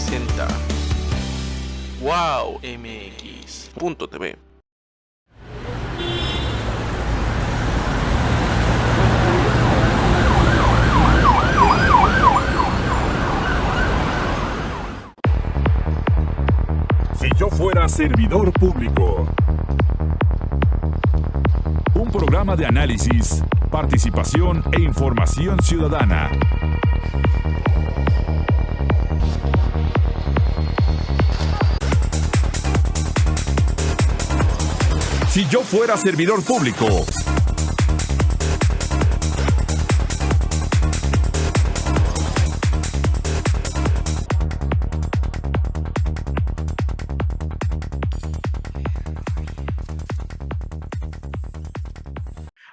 presenta wowmx.tv. Si yo fuera servidor público. Un programa de análisis, participación e información ciudadana. Si yo fuera servidor público.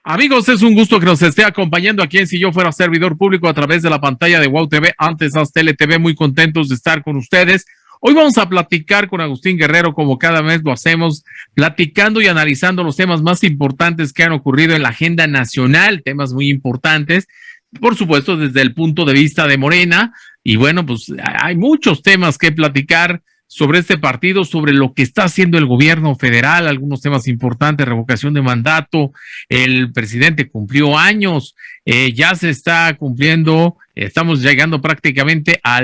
Amigos, es un gusto que nos esté acompañando aquí en Si Yo Fuera Servidor Público a través de la pantalla de WOW TV, antes Aztele TV, muy contentos de estar con ustedes. Hoy vamos a platicar con Agustín Guerrero, como cada mes lo hacemos, platicando y analizando los temas más importantes que han ocurrido en la agenda nacional, temas muy importantes, por supuesto desde el punto de vista de Morena, y bueno, pues hay muchos temas que platicar sobre este partido, sobre lo que está haciendo el gobierno federal, algunos temas importantes, revocación de mandato, el presidente cumplió años, ya se está cumpliendo, estamos llegando prácticamente a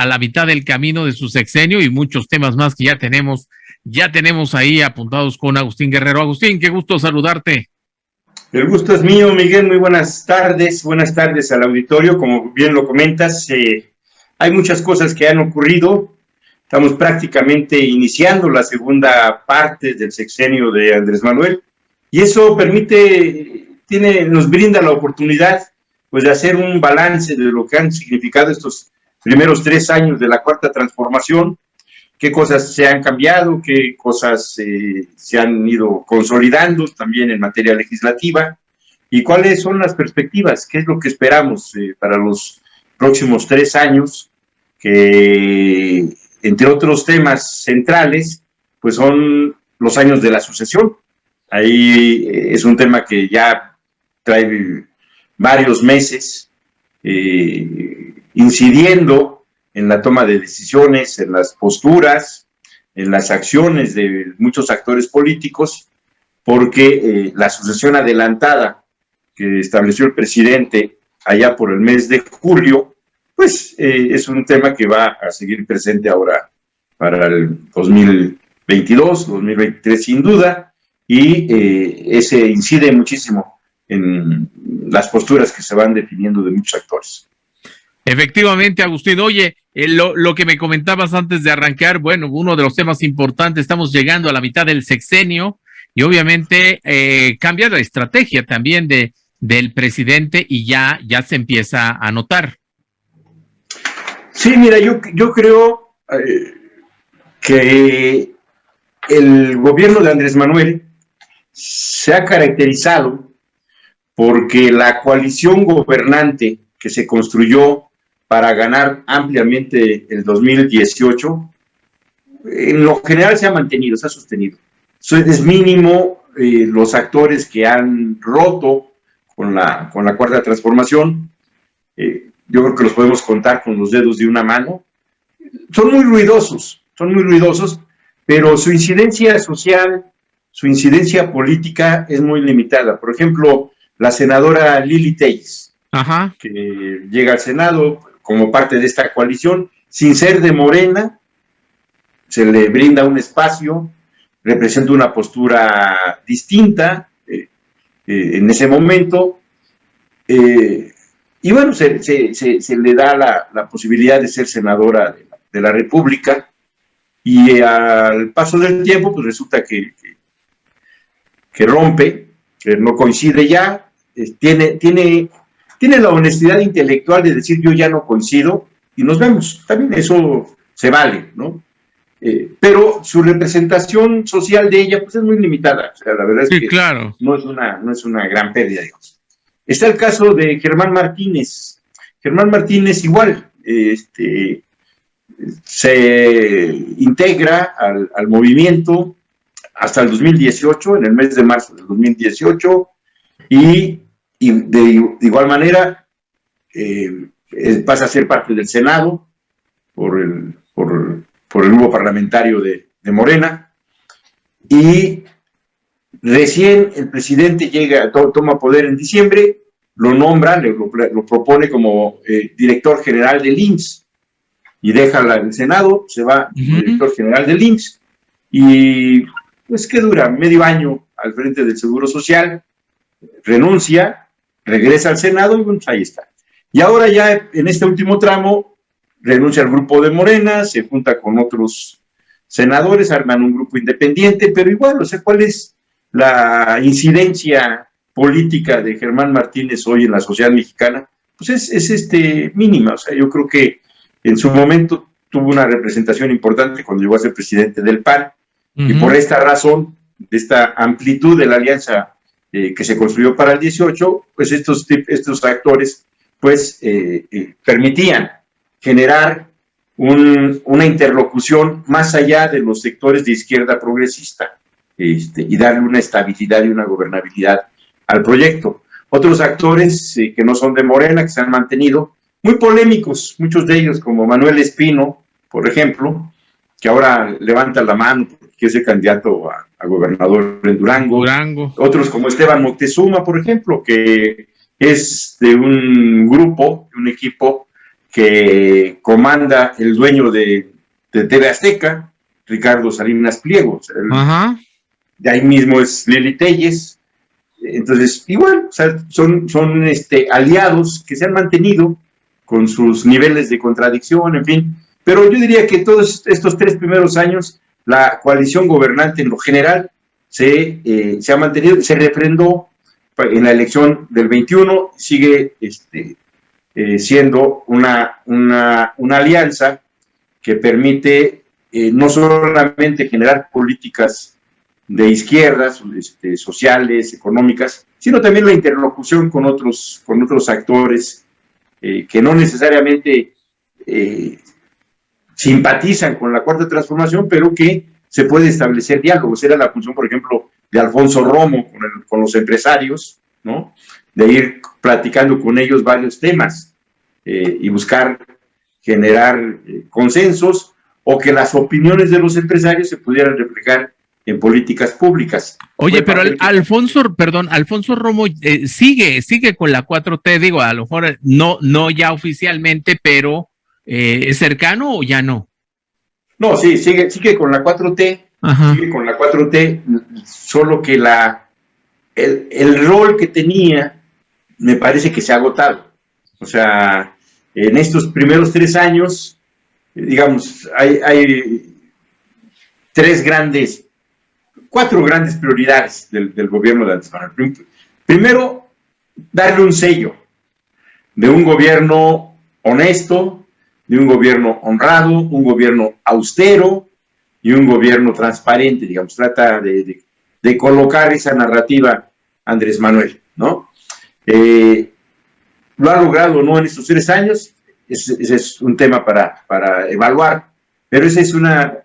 la mitad del camino de su sexenio y muchos temas más que ya tenemos ahí apuntados con Agustín Guerrero. Agustín, qué gusto saludarte. El gusto es mío, Miguel, muy buenas tardes al auditorio, como bien lo comentas, hay muchas cosas que han ocurrido. Estamos prácticamente iniciando la segunda parte del sexenio de Andrés Manuel y eso nos brinda la oportunidad pues de hacer un balance de lo que han significado estos primeros 3 años de la Cuarta Transformación, qué cosas se han cambiado, qué cosas se han ido consolidando también en materia legislativa y cuáles son las perspectivas, qué es lo que esperamos para los próximos 3 años que, entre otros temas centrales, pues son los años de la sucesión. Ahí es un tema que ya trae varios meses incidiendo en la toma de decisiones, en las posturas, en las acciones de muchos actores políticos, porque la sucesión adelantada que estableció el presidente allá por el mes de julio, pues es un tema que va a seguir presente ahora para el 2022, 2023 sin duda, y ese incide muchísimo en las posturas que se van definiendo de muchos actores. Efectivamente, Agustín. Oye, lo que me comentabas antes de arrancar, bueno, uno de los temas importantes, estamos llegando a la mitad del sexenio y obviamente cambia la estrategia también del presidente y ya se empieza a notar. Sí, mira, yo creo que el gobierno de Andrés Manuel se ha caracterizado porque la coalición gobernante que se construyó para ganar ampliamente el 2018, en lo general se ha mantenido, se ha sostenido. Es mínimo los actores que han roto con la Cuarta Transformación. Yo creo que los podemos contar con los dedos de una mano. Son muy ruidosos, pero su incidencia social, su incidencia política es muy limitada. Por ejemplo, la senadora Lili Téllez, que llega al Senado como parte de esta coalición, sin ser de Morena, se le brinda un espacio, representa una postura distinta en ese momento, y bueno, se le da la posibilidad de ser senadora de la República, y al paso del tiempo, pues resulta que rompe, que no coincide ya, tiene la honestidad intelectual de decir yo ya no coincido, y nos vemos. También eso se vale, ¿no? Pero su representación social de ella, pues es muy limitada. O sea, la verdad es que claro, no es una gran pérdida, digamos. Está el caso de Germán Martínez. Germán Martínez igual, se integra al movimiento hasta el 2018, en el mes de marzo del 2018, y de igual manera pasa a ser parte del Senado, por el grupo parlamentario de Morena, y recién el presidente toma poder en diciembre, lo nombra, lo propone como director general del IMSS, y deja el Senado, se va director general del IMSS, y pues que dura medio año al frente del Seguro Social, renuncia, regresa al Senado y bueno, ahí está. Y ahora ya en este último tramo renuncia al grupo de Morena, se junta con otros senadores, arman un grupo independiente, pero igual, o sea, ¿cuál es la incidencia política de Germán Martínez hoy en la sociedad mexicana? Pues es mínima, o sea, yo creo que en su momento tuvo una representación importante cuando llegó a ser presidente del PAN, y por esta razón, de esta amplitud de la alianza que se construyó para el 18, pues estos actores pues permitían generar una interlocución más allá de los sectores de izquierda progresista, y darle una estabilidad y una gobernabilidad al proyecto. Otros actores que no son de Morena, que se han mantenido muy polémicos, muchos de ellos, como Manuel Espino, por ejemplo, que ahora levanta la mano porque quiere ser candidato a gobernador en Durango. Otros como Esteban Moctezuma, por ejemplo, que es de un grupo, de un equipo que comanda el dueño de TV Azteca, Ricardo Salinas Pliego. O sea, de ahí mismo es Lili Telles. Entonces, igual, o sea, son aliados que se han mantenido con sus niveles de contradicción, en fin. Pero yo diría que todos estos 3 primeros años, la coalición gobernante en lo general se ha mantenido, se refrendó en la elección del 21, sigue siendo una alianza que permite no solamente generar políticas de izquierdas, sociales, económicas, sino también la interlocución con otros actores que no necesariamente simpatizan con la Cuarta Transformación, pero que se puede establecer diálogos. Era la función, por ejemplo, de Alfonso Romo con los empresarios, ¿no? De ir platicando con ellos varios temas y buscar generar consensos, o que las opiniones de los empresarios se pudieran reflejar en políticas públicas. Oye, pero Alfonso Romo sigue con la 4T, digo, a lo mejor no ya oficialmente, pero ¿es cercano o ya no? No, sí, sigue con la 4T, sigue con la 4T, solo que el rol que tenía me parece que se ha agotado. O sea, en estos primeros 3 años, digamos, hay 4 grandes prioridades del gobierno de Andrés Manuel. Primero, darle un sello de un gobierno honesto, de un gobierno honrado, un gobierno austero y un gobierno transparente, digamos. Trata de colocar esa narrativa Andrés Manuel, ¿no? ¿Lo ha logrado o no en estos 3 años? Ese es un tema para evaluar, pero esa es una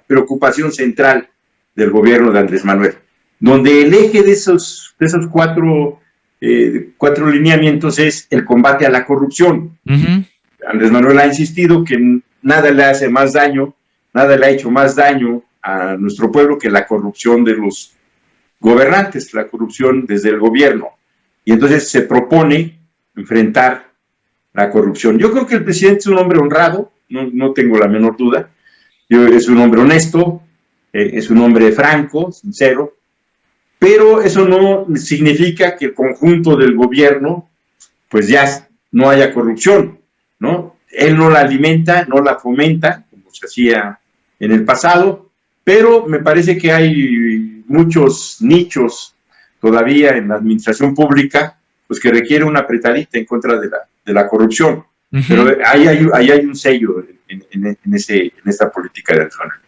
preocupación central del gobierno de Andrés Manuel, donde el eje de esos 4 lineamientos es el combate a la corrupción. Andrés Manuel ha insistido que nada le hace más daño, nada le ha hecho más daño a nuestro pueblo que la corrupción de los gobernantes, la corrupción desde el gobierno. Y entonces se propone enfrentar la corrupción. Yo creo que el presidente es un hombre honrado, no tengo la menor duda. Es un hombre honesto, es un hombre franco, sincero, pero eso no significa que el conjunto del gobierno pues ya no haya corrupción, ¿no? Él no la alimenta, no la fomenta, como se hacía en el pasado, pero me parece que hay muchos nichos todavía en la administración pública pues que requiere una apretadita en contra de la corrupción. Pero ahí hay un sello en esta política de Andrés Manuel.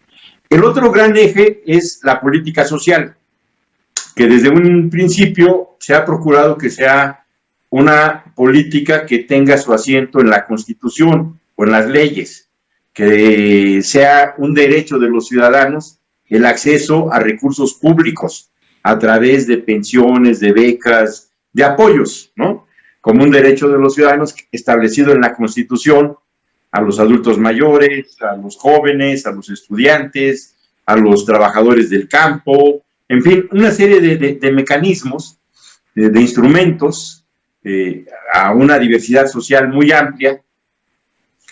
El otro gran eje es la política social, que desde un principio se ha procurado que sea una política que tenga su asiento en la Constitución o en las leyes, que sea un derecho de los ciudadanos el acceso a recursos públicos a través de pensiones, de becas, de apoyos, ¿no? Como un derecho de los ciudadanos establecido en la Constitución a los adultos mayores, a los jóvenes, a los estudiantes, a los trabajadores del campo, en fin, una serie de mecanismos, de instrumentos, a una diversidad social muy amplia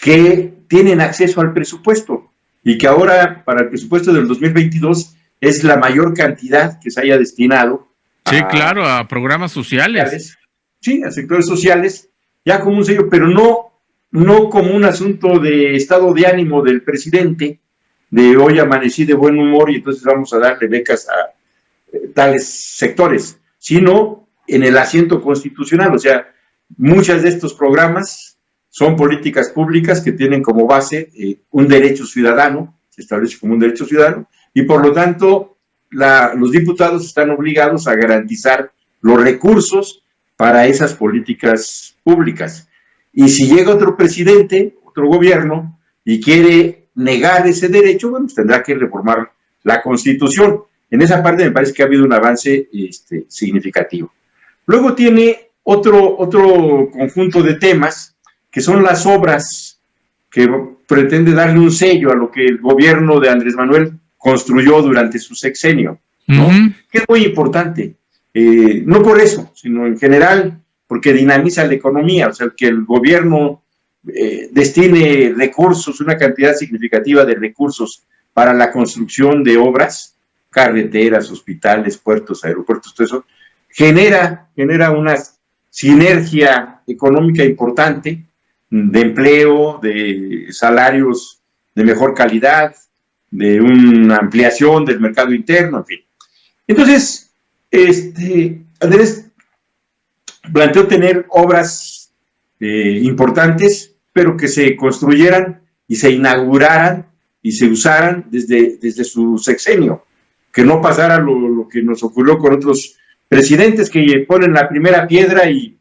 que tienen acceso al presupuesto y que ahora para el presupuesto del 2022 es la mayor cantidad que se haya destinado. Sí, claro, a programas sociales. Sí, a sectores sociales, ya como un sello, pero no como un asunto de estado de ánimo del presidente, de hoy amanecí de buen humor y entonces vamos a darle becas a tales sectores, sino en el asiento constitucional. O sea, muchos de estos programas son políticas públicas que tienen como base un derecho ciudadano, se establece como un derecho ciudadano, y por lo tanto los diputados están obligados a garantizar los recursos para esas políticas públicas. Y si llega otro presidente, otro gobierno, y quiere negar ese derecho, bueno, pues tendrá que reformar la Constitución. En esa parte me parece que ha habido un avance significativo. Luego tiene otro conjunto de temas, que son las obras que pretende darle un sello a lo que el gobierno de Andrés Manuel construyó durante su sexenio, ¿no? Que es muy importante. No por eso, sino en general, porque dinamiza la economía, o sea, que el gobierno destine recursos, una cantidad significativa de recursos para la construcción de obras, carreteras, hospitales, puertos, aeropuertos, todo eso, genera una sinergia económica importante, de empleo, de salarios de mejor calidad, de una ampliación del mercado interno, en fin. Entonces, Andrés planteó tener obras importantes, pero que se construyeran y se inauguraran y se usaran desde su sexenio, que no pasara lo que nos ocurrió con otros presidentes que ponen la primera piedra y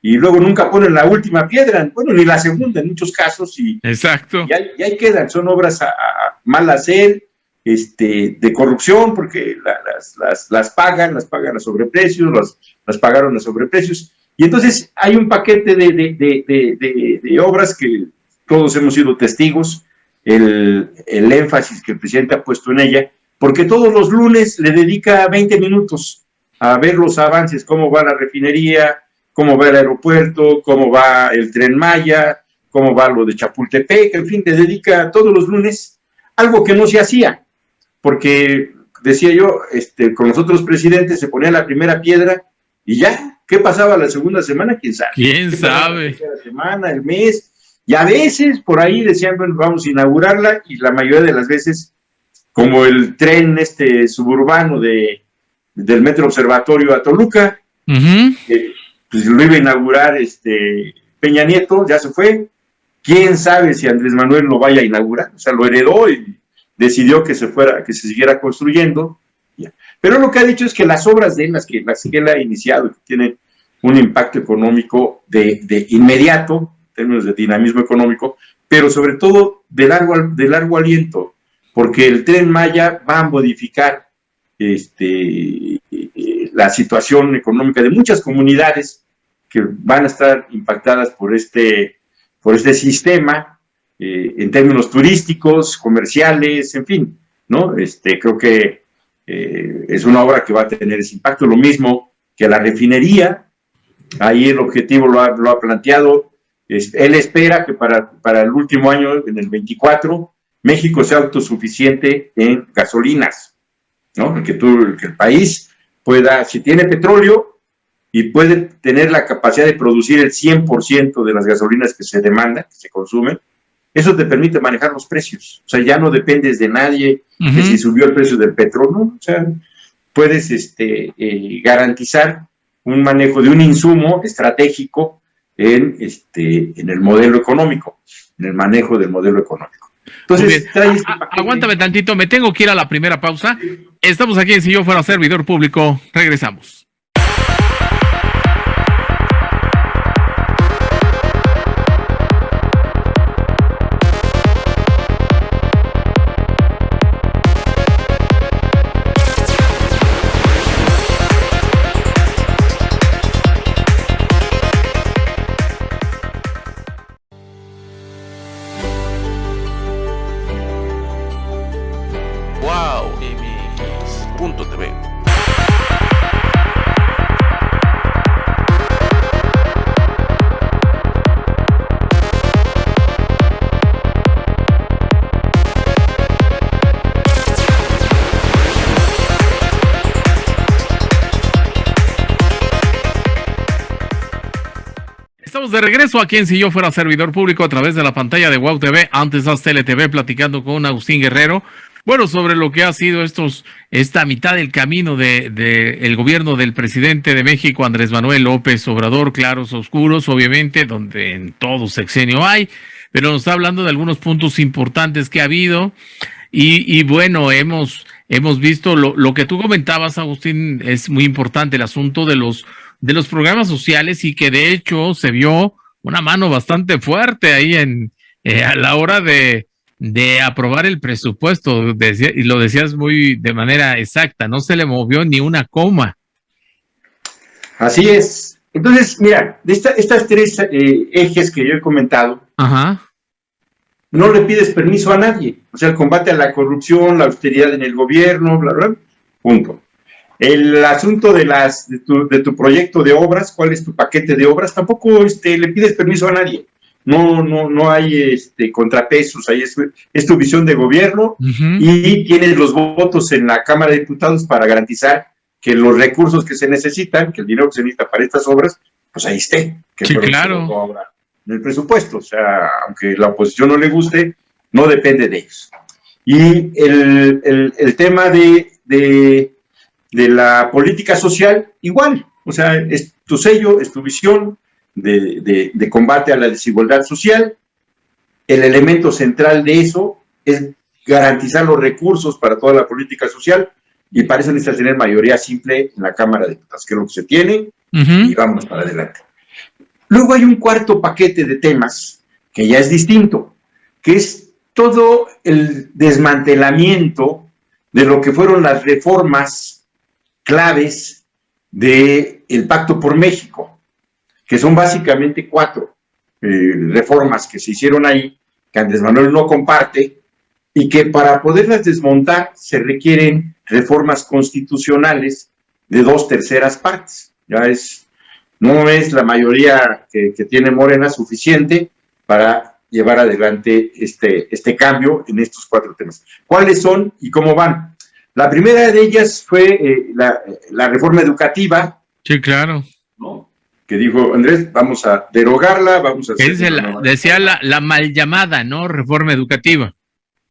luego nunca ponen la última piedra, bueno, ni la segunda en muchos casos, Exacto. Y ahí quedan, son obras a mal hacer, de corrupción, porque las pagan a sobreprecios, las pagaron a sobreprecios, y entonces hay un paquete de obras que todos hemos sido testigos, el énfasis que el presidente ha puesto en ella, porque todos los lunes le dedica 20 minutos a ver los avances, cómo va la refinería, cómo va el aeropuerto, cómo va el Tren Maya, cómo va lo de Chapultepec, en fin, le dedica todos los lunes algo que no se hacía, porque decía yo, con los otros presidentes se ponía la primera piedra y ya, ¿qué pasaba la segunda semana? ¿Quién sabe? ¿Quién sabe? La tercera semana, el mes, y a veces por ahí decían, bueno, vamos a inaugurarla, y la mayoría de las veces, como el tren suburbano del Metro Observatorio a Toluca, pues lo iba a inaugurar Peña Nieto, ya se fue. ¿Quién sabe si Andrés Manuel lo vaya a inaugurar? O sea, lo heredó y decidió que se siguiera construyendo. Pero lo que ha dicho es que las obras de él, las que él ha iniciado, que tienen un impacto económico de inmediato, en términos de dinamismo económico, pero sobre todo de largo aliento, porque el Tren Maya va a modificar la situación económica de muchas comunidades que van a estar impactadas por este sistema, en términos turísticos, comerciales, en fin, ¿no? Creo que es una obra que va a tener ese impacto, lo mismo que la refinería. Ahí el objetivo lo ha planteado. Él espera que para el último año, en el 24, México sea autosuficiente en gasolinas, ¿no? Que el país pueda, si tiene petróleo, y puede tener la capacidad de producir el 100% de las gasolinas que se demandan, que se consumen, eso te permite manejar los precios. O sea, ya no dependes de nadie, que si subió el precio del petróleo, ¿no? O sea, puedes garantizar un manejo de un insumo estratégico en el modelo económico, en el manejo del modelo económico. Entonces, aguántame tantito, me tengo que ir a la primera pausa. Estamos aquí en Si Yo Fuera Servidor Público. Regresamos. Estamos de regreso aquí en Si Yo Fuera Servidor Público a través de la pantalla de WOW TV, antes Haz TeleTV, platicando con Agustín Guerrero. Bueno, sobre lo que ha sido esta mitad del camino de el gobierno del presidente de México, Andrés Manuel López Obrador, claros, oscuros, obviamente, donde en todo sexenio hay, pero nos está hablando de algunos puntos importantes que ha habido. Y bueno, hemos visto lo que tú comentabas, Agustín, es muy importante, el asunto de los programas sociales, y que de hecho se vio una mano bastante fuerte ahí a la hora de aprobar el presupuesto, y lo decías de manera exacta, no se le movió ni una coma. Así es. Entonces, mira, de estas tres ejes que yo he comentado, Ajá. no le pides permiso a nadie. O sea, el combate a la corrupción, la austeridad en el gobierno, bla, bla, punto. El asunto de tu proyecto de obras, ¿cuál es tu paquete de obras? Tampoco le pides permiso a nadie. No hay contrapesos, ahí es tu visión de gobierno, Uh-huh. y tienes los votos en la Cámara de Diputados para garantizar que los recursos que se necesitan, que el dinero que se necesita para estas obras, pues ahí esté. Que Sí, claro. ahora en el presupuesto. O sea, aunque la oposición no le guste, no depende de ellos. Y el tema de la política social, igual. O sea, es tu sello, es tu visión de combate a la desigualdad social. El elemento central de eso es garantizar los recursos para toda la política social, y para eso necesitas tener mayoría simple en la Cámara de Diputados, que es lo que se tiene, Uh-huh. y vamos para adelante. Luego hay un cuarto paquete de temas que ya es distinto, que es todo el desmantelamiento de lo que fueron las reformas claves del Pacto por México, que son básicamente 4 reformas que se hicieron ahí, que Andrés Manuel no comparte, y que para poderlas desmontar se requieren reformas constitucionales de 2/3 partes. No es la mayoría que tiene Morena suficiente para llevar adelante este cambio en estos 4 temas. ¿Cuáles son y cómo van? La primera de ellas fue la reforma educativa. Sí, claro. ¿No? Que dijo Andrés, vamos a derogarla, vamos a hacer Decía la mal llamada, ¿no? Reforma educativa.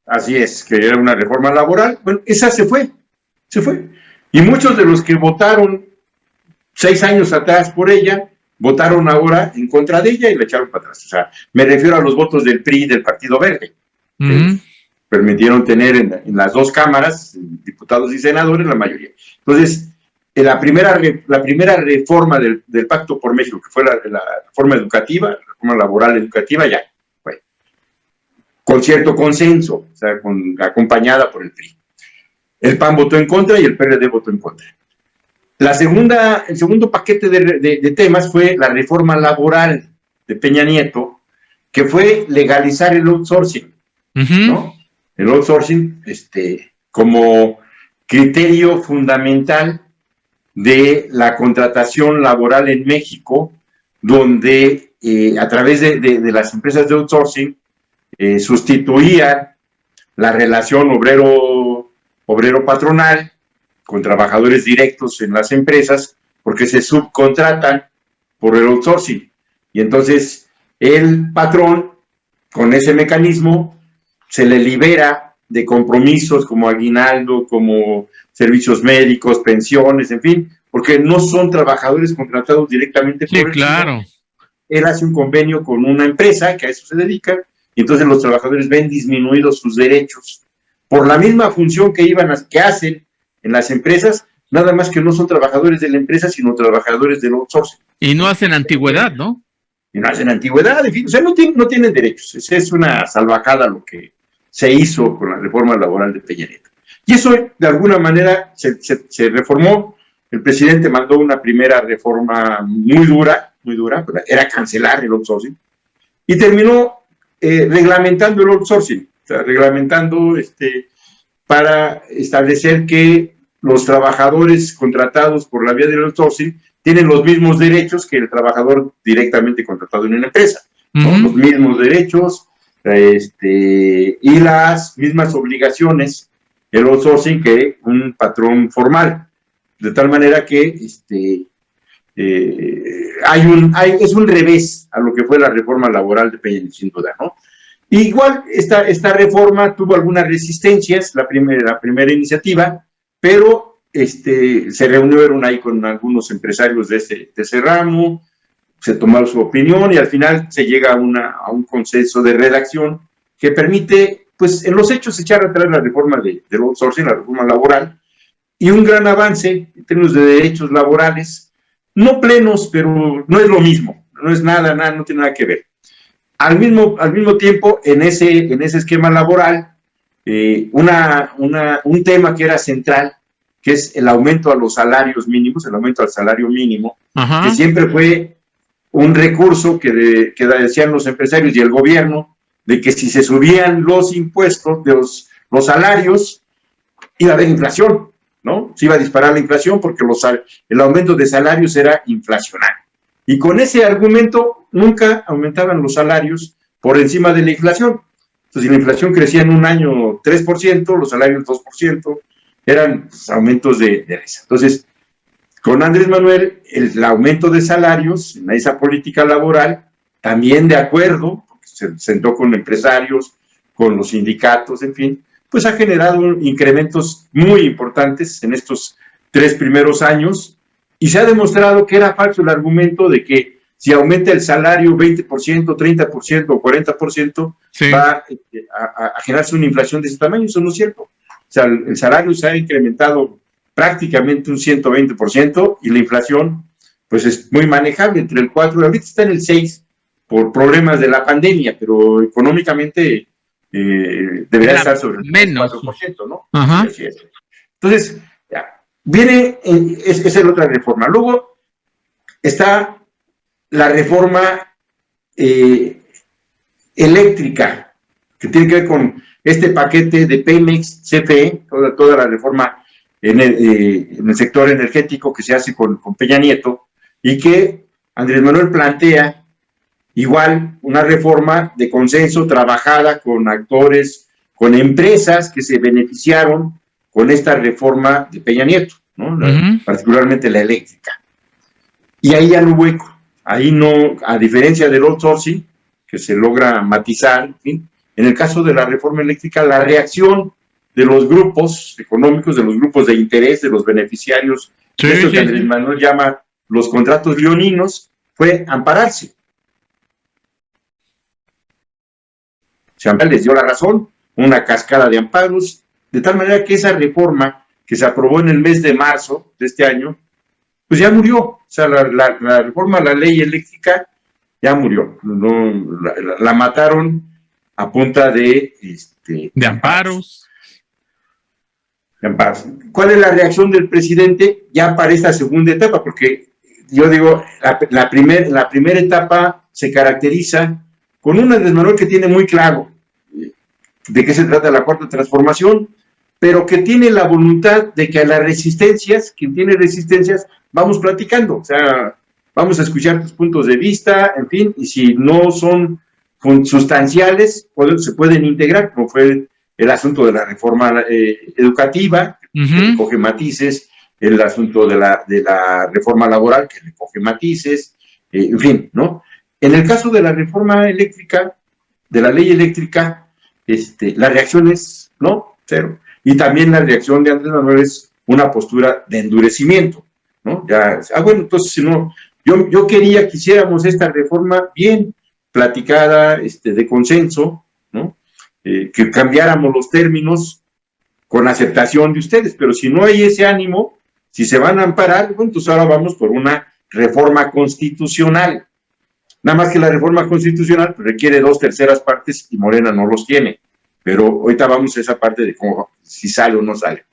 Así es, que era una reforma laboral. Bueno, esa se fue. Y muchos de los que votaron 6 años atrás por ella, votaron ahora en contra de ella y la echaron para atrás. O sea, me refiero a los votos del PRI y del Partido Verde. Uh-huh. Permitieron tener en las 2 cámaras, diputados y senadores, la mayoría. Entonces, la primera reforma del Pacto por México, que fue la reforma educativa, la reforma laboral educativa, ya fue. Con cierto consenso, o sea, acompañada por el PRI. El PAN votó en contra y el PRD votó en contra. El segundo paquete de temas fue la reforma laboral de Peña Nieto, que fue legalizar el outsourcing, Uh-huh. ¿no? El outsourcing como criterio fundamental de la contratación laboral en México, donde a través de las empresas de outsourcing sustituían la relación obrero-patronal con trabajadores directos en las empresas, porque se subcontratan por el outsourcing. Y entonces el patrón, con ese mecanismo, se le libera de compromisos como aguinaldo, como servicios médicos, pensiones, en fin, porque no son trabajadores contratados directamente por Sí, él. claro. Él hace un convenio con una empresa que a eso se dedica, y entonces los trabajadores ven disminuidos sus derechos por la misma función que hacen en las empresas, nada más que no son trabajadores de la empresa, sino trabajadores del outsourcing. Y no hacen antigüedad, ¿no? Y no hacen antigüedad, en fin, o sea, no tienen derechos. Es una salvajada lo que se hizo con la reforma laboral de Peña Nieto. Y eso, de alguna manera, se reformó. El presidente mandó una primera reforma muy dura, era cancelar el outsourcing, y terminó reglamentando el outsourcing, o sea, reglamentando para establecer que los trabajadores contratados por la vía del outsourcing tienen los mismos derechos que el trabajador directamente contratado en una empresa, ¿no? Uh-huh. Los mismos derechos y las mismas obligaciones, el outsourcing, que un patrón formal, de tal manera que es un revés a lo que fue la reforma laboral de Peña Nieto, sin duda, ¿no? Igual esta reforma tuvo algunas resistencias, la primera iniciativa, pero se reunieron ahí con algunos empresarios de ese ramo, se tomaron su opinión y al final se llega a un consenso de redacción que permite, pues, en los hechos echar atrás la reforma del outsourcing, la reforma laboral, y un gran avance en términos de derechos laborales, no plenos, pero no es lo mismo, no es nada, no tiene nada que ver. Al mismo tiempo, en ese esquema laboral, un tema que era central, que es el aumento a los salarios mínimos, el aumento al salario mínimo, que siempre fue un recurso que decían los empresarios y el gobierno, de que si se subían los impuestos, los salarios, iba a haber inflación, ¿no? Se iba a disparar la inflación porque el aumento de salarios era inflacionario. Y con ese argumento nunca aumentaban los salarios por encima de la inflación. Entonces, si la inflación crecía en un año 3%, los salarios 2%, eran aumentos de risa. Entonces, con Andrés Manuel, el aumento de salarios en esa política laboral, también de acuerdo, porque se sentó con empresarios, con los sindicatos, en fin, pues ha generado incrementos muy importantes en estos 3 primeros años, y se ha demostrado que era falso el argumento de que si aumenta el salario 20%, 30% o 40%, sí, va a generarse una inflación de ese tamaño. Eso no es cierto. O sea, el salario se ha incrementado prácticamente un 120% y la inflación pues es muy manejable, entre el 4, ahorita está en el 6 por problemas de la pandemia, pero económicamente debería estar sobre el menos 4%, ¿no? Ajá. Entonces, viene, esa es la otra reforma. Luego está la reforma eléctrica, que tiene que ver con este paquete de Pemex, CFE, toda la reforma en el sector energético que se hace con Peña Nieto, y que Andrés Manuel plantea igual una reforma de consenso trabajada con actores, con empresas que se beneficiaron con esta reforma de Peña Nieto, ¿no? Particularmente la eléctrica. Y ahí ya no hubo eco. Ahí no, a diferencia del outsourcing, que se logra matizar, en fin, en el caso de la reforma eléctrica, la reacción de los grupos económicos, de los grupos de interés, de los beneficiarios, sí, esto que Andrés Manuel llama los contratos leoninos, fue ampararse. Les dio la razón, una cascada de amparos, de tal manera que esa reforma que se aprobó en el mes de marzo de este año, pues ya murió. O sea, la reforma a la ley eléctrica ya murió. No, la mataron a punta de amparos. De amparos. ¿Cuál es la reacción del presidente ya para esta segunda etapa? Porque yo digo, la primera etapa se caracteriza con un Andrés Manuel que tiene muy claro de qué se trata la cuarta transformación, pero que tiene la voluntad de que a las resistencias, quien tiene resistencias, vamos platicando, o sea, vamos a escuchar tus puntos de vista, en fin, y si no son sustanciales, se pueden integrar, como fue el asunto de la reforma educativa, que recoge matices, el asunto de la reforma laboral, que recoge matices, en fin, ¿no? En el caso de la reforma eléctrica, de la ley eléctrica, la reacción es, ¿no? Cero. Y también la reacción de Andrés Manuel es una postura de endurecimiento, ¿no? Ya, bueno, entonces, si no, yo quería que hiciéramos esta reforma bien platicada, de consenso, ¿no? Que cambiáramos los términos con aceptación de ustedes, pero si no hay ese ánimo, si se van a amparar, bueno, entonces ahora vamos por una reforma constitucional. Nada más que la reforma constitucional requiere 2/3 partes y Morena no los tiene. Pero ahorita vamos a esa parte de cómo, si sale o no sale.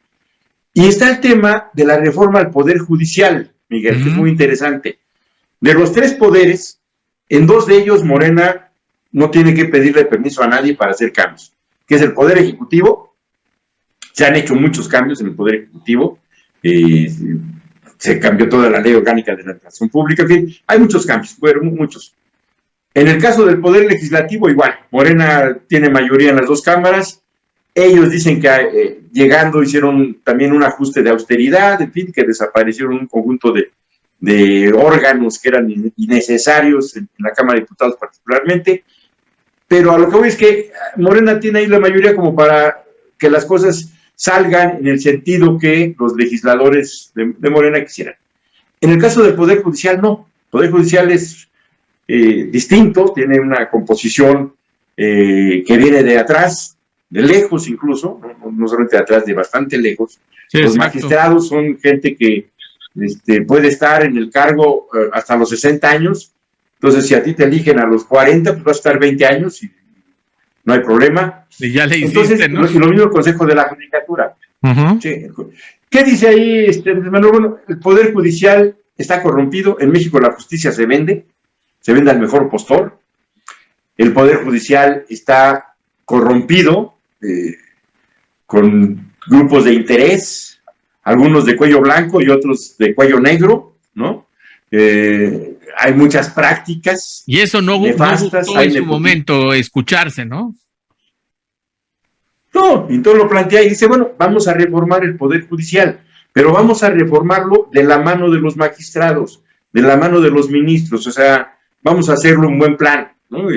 Y está el tema de la reforma al Poder Judicial, Miguel, que es muy interesante. De los 3 poderes, en 2 de ellos Morena no tiene que pedirle permiso a nadie para hacer cambios, que es el Poder Ejecutivo. Se han hecho muchos cambios en el Poder Ejecutivo. Se cambió toda la ley orgánica de la administración pública, en fin, hay muchos cambios, muchos. En el caso del Poder Legislativo, igual, Morena tiene mayoría en las 2 cámaras, ellos dicen que llegando hicieron también un ajuste de austeridad, en fin, que desaparecieron un conjunto de de órganos que eran innecesarios en la Cámara de Diputados particularmente, pero a lo que voy es que Morena tiene ahí la mayoría como para que las cosas salgan en el sentido que los legisladores de Morena quisieran. En el caso del Poder Judicial, no. El Poder Judicial es distinto, tiene una composición que viene de atrás, de lejos incluso, no solamente de atrás, de bastante lejos. Sí, los exacto. magistrados son gente que puede estar en el cargo hasta los 60 años, entonces si a ti te eligen a los 40, pues vas a estar 20 años y no hay problema. Y ya le hiciste, entonces, ¿no? lo mismo el Consejo de la Judicatura. Uh-huh. Sí. ¿Qué dice ahí, Manuel? Bueno, el Poder Judicial está corrompido, en México la justicia se vende al mejor postor, el Poder Judicial está corrompido con grupos de interés, algunos de cuello blanco y otros de cuello negro, ¿no? Hay muchas prácticas. Y eso no gustó en su momento escucharse, ¿no? No, y entonces lo plantea y dice, bueno, vamos a reformar el Poder Judicial, pero vamos a reformarlo de la mano de los magistrados, de la mano de los ministros, o sea, vamos a hacerlo un buen plan, ¿no?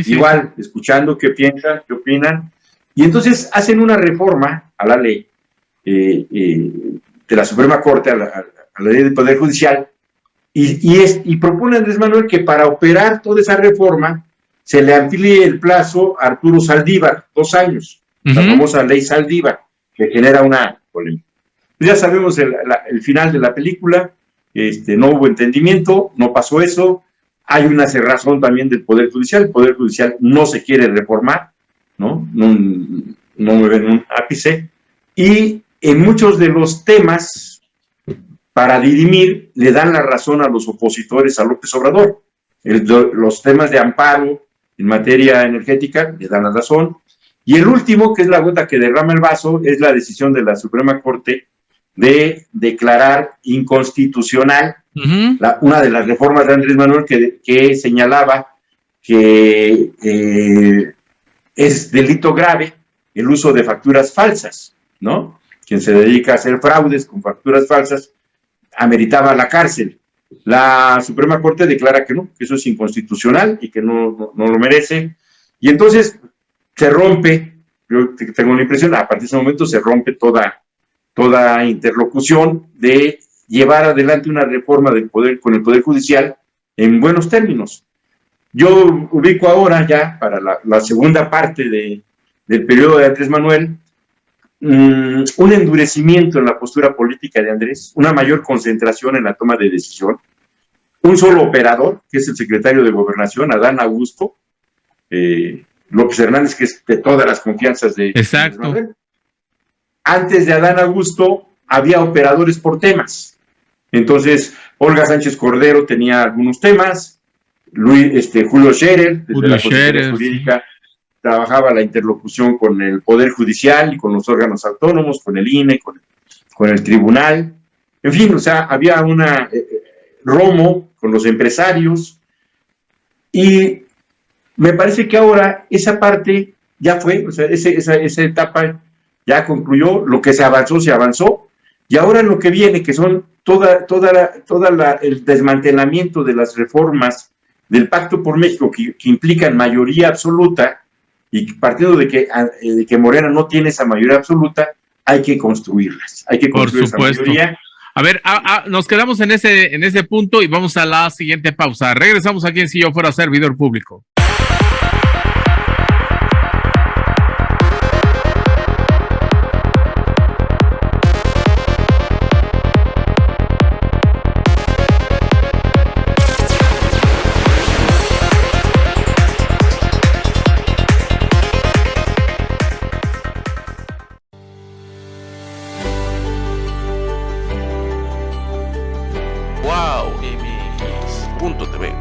Igual, escuchando qué piensan, qué opinan, y entonces hacen una reforma a la ley de la Suprema Corte, a la ley del Poder Judicial, y propone Andrés Manuel que para operar toda esa reforma se le amplíe el plazo a Arturo Saldívar, 2 años. La famosa ley Saldívar, que genera una polémica. Ya sabemos el final de la película, no hubo entendimiento, no pasó eso, hay una cerrazón también del Poder Judicial, el Poder Judicial no se quiere reformar, no mueven un ápice, y en muchos de los temas, para dirimir, le dan la razón a los opositores a López Obrador. Los temas de amparo en materia energética le dan la razón. Y el último, que es la gota que derrama el vaso, es la decisión de la Suprema Corte de declarar inconstitucional una de las reformas de Andrés Manuel que señalaba que es delito grave el uso de facturas falsas, ¿no? Quien se dedica a hacer fraudes con facturas falsas ameritaba la cárcel. La Suprema Corte declara que no, que eso es inconstitucional y que no lo merece. Y entonces se rompe, yo tengo la impresión, a partir de ese momento se rompe toda interlocución de llevar adelante una reforma con el Poder Judicial en buenos términos. Yo ubico ahora ya, para la segunda parte del periodo de Andrés Manuel, un endurecimiento en la postura política de Andrés, una mayor concentración en la toma de decisión, un solo operador, que es el secretario de Gobernación, Adán Augusto, López Hernández, que es de todas las confianzas de Exacto. Andrés Manuel. Antes de Adán Augusto había operadores por temas. Entonces, Olga Sánchez Cordero tenía algunos temas, Julio Scherer, desde la Consejería Jurídica, trabajaba la interlocución con el Poder Judicial y con los órganos autónomos, con el INE, con el Tribunal. En fin, o sea, había una romo con los empresarios, y me parece que ahora esa parte ya fue, o sea, esa etapa ya concluyó, lo que se avanzó, y ahora lo que viene, que son el desmantelamiento de las reformas del Pacto por México, que implican mayoría absoluta, y partiendo de que Morena no tiene esa mayoría absoluta, hay que construirlas, hay que construir esa mayoría. A ver, nos quedamos en ese punto y vamos a la siguiente pausa. Regresamos aquí en Si Yo Fuera Servidor Público. WowMX.tv.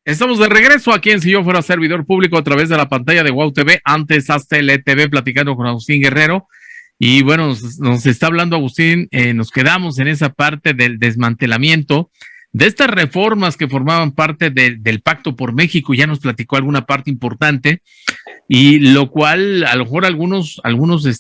Estamos de regreso aquí en Si Yo Fuera Servidor Público a través de la pantalla de Wow TV, antes Aztele TV, platicando con Agustín Guerrero. Y bueno, nos está hablando Agustín, nos quedamos en esa parte del desmantelamiento de estas reformas que formaban parte del Pacto por México. Ya nos platicó alguna parte importante, y lo cual a lo mejor algunos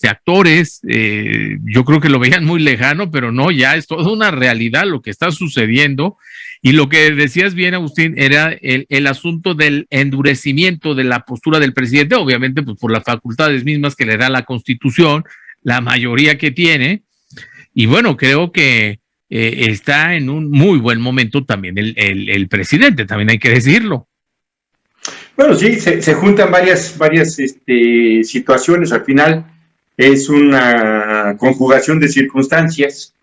actores yo creo que lo veían muy lejano, pero no, ya es toda una realidad lo que está sucediendo. Y lo que decías bien, Agustín, era el asunto del endurecimiento de la postura del presidente, obviamente pues por las facultades mismas que le da la Constitución, la mayoría que tiene. Y bueno, creo que está en un muy buen momento también el presidente, también hay que decirlo. Bueno, sí, se juntan varias situaciones. Al final es una conjugación de circunstancias.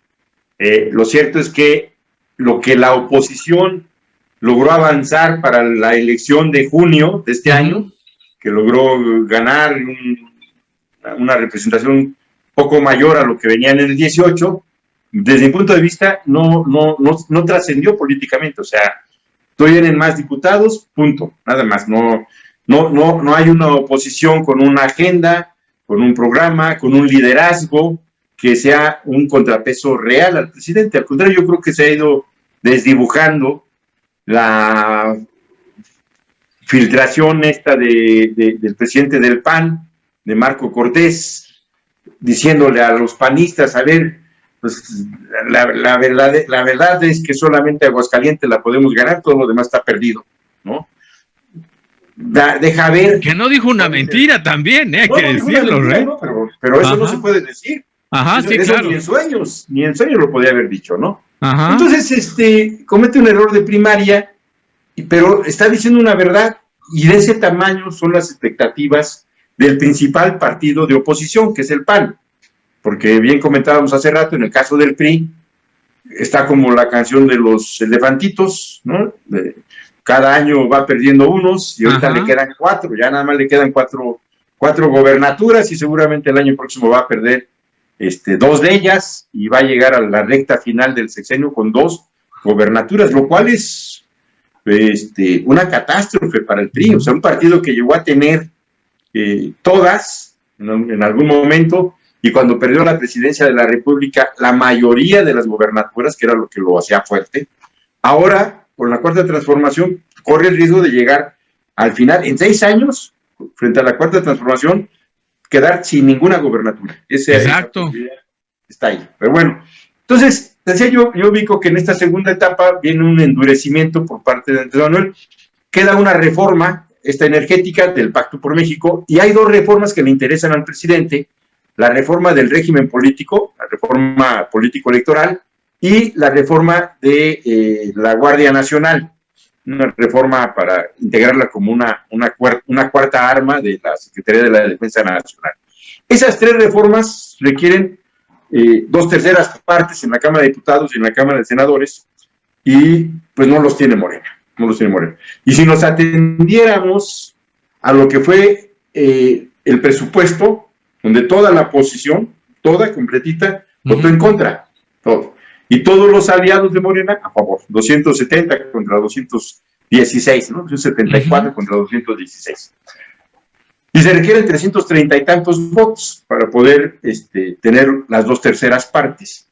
Lo cierto es que lo que la oposición logró avanzar para la elección de junio de este año, que logró ganar una representación poco mayor a lo que venía en el 18, desde mi punto de vista no trascendió políticamente. O sea, tienen más diputados, punto, nada más. No hay una oposición con una agenda, con un programa, con un liderazgo que sea un contrapeso real al presidente. Al contrario, yo creo que se ha ido desdibujando la filtración esta del presidente del PAN, de Marco Cortés, diciéndole a los panistas, a ver, pues la verdad es que solamente Aguascalientes la podemos ganar, todo lo demás está perdido, ¿no? Deja ver. Que no dijo una mentira también, hay que decirlo, mentira, ¿no? Pero eso no se puede decir. Ajá, eso, sí, eso claro. Ni en sueños lo podía haber dicho, ¿no? Ajá. Entonces, comete un error de primaria, pero está diciendo una verdad, y de ese tamaño son las expectativas del principal partido de oposición, que es el PAN. Porque bien comentábamos hace rato, en el caso del PRI, está como la canción de los elefantitos, ¿no? Cada año va perdiendo unos, y ahorita le quedan 4, ya nada más le quedan cuatro gobernaturas, y seguramente el año próximo va a perder 2 de ellas, y va a llegar a la recta final del sexenio con 2 gobernaturas, lo cual es una catástrofe para el PRI. O sea, un partido que llegó a tener todas en algún momento, y cuando perdió la presidencia de la República, la mayoría de las gobernaturas, que era lo que lo hacía fuerte, ahora, con la Cuarta Transformación, corre el riesgo de llegar al final, en 6 años, frente a la Cuarta Transformación, quedar sin ninguna gobernatura. Exacto. Está ahí. Pero bueno, entonces, decía yo ubico que en esta segunda etapa viene un endurecimiento por parte de Andrés Manuel, queda una reforma, esta energética, del Pacto por México, y hay 2 reformas que le interesan al presidente: la reforma del régimen político, la reforma político-electoral, y la reforma de la Guardia Nacional, una reforma para integrarla como una cuarta arma de la Secretaría de la Defensa Nacional. Esas 3 reformas requieren 2/3 partes en la Cámara de Diputados y en la Cámara de Senadores, y pues no los tiene Morena. Y si nos atendiéramos a lo que fue el presupuesto, donde toda la oposición, toda completita, votó en contra, todo. Y todos los aliados de Morena a favor, 270 contra 216, ¿no? 274 contra 216. Y se requieren 330 y tantos votos para poder tener las 2/3 partes.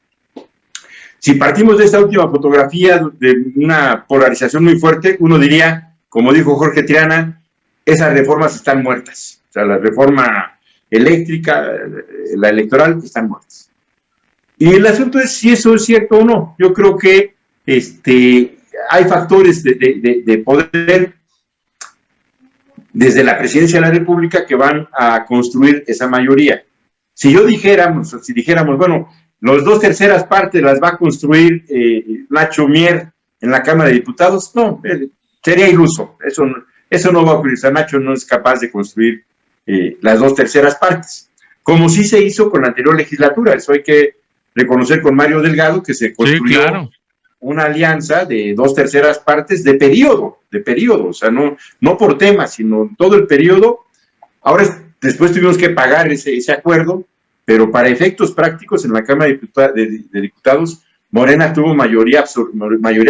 Si partimos de esta última fotografía de una polarización muy fuerte, uno diría, como dijo Jorge Triana, esas reformas están muertas. O sea, la reforma eléctrica, la electoral, están muertas. Y el asunto es si eso es cierto o no. Yo creo que hay factores de poder desde la presidencia de la República que van a construir esa mayoría. Si dijéramos, bueno, los 2/3 partes las va a construir Nacho Mier en la Cámara de Diputados, no, sería iluso. Eso no va a ocurrir. O sea, Nacho no es capaz de construir las 2/3 partes, como sí se hizo con la anterior legislatura. Eso hay que reconocer con Mario Delgado, que se construyó una alianza de 2/3 partes de periodo, o sea, no por tema, sino todo el periodo. Ahora, después tuvimos que pagar ese acuerdo, pero para efectos prácticos en la Cámara de Diputados, Morena tuvo mayoría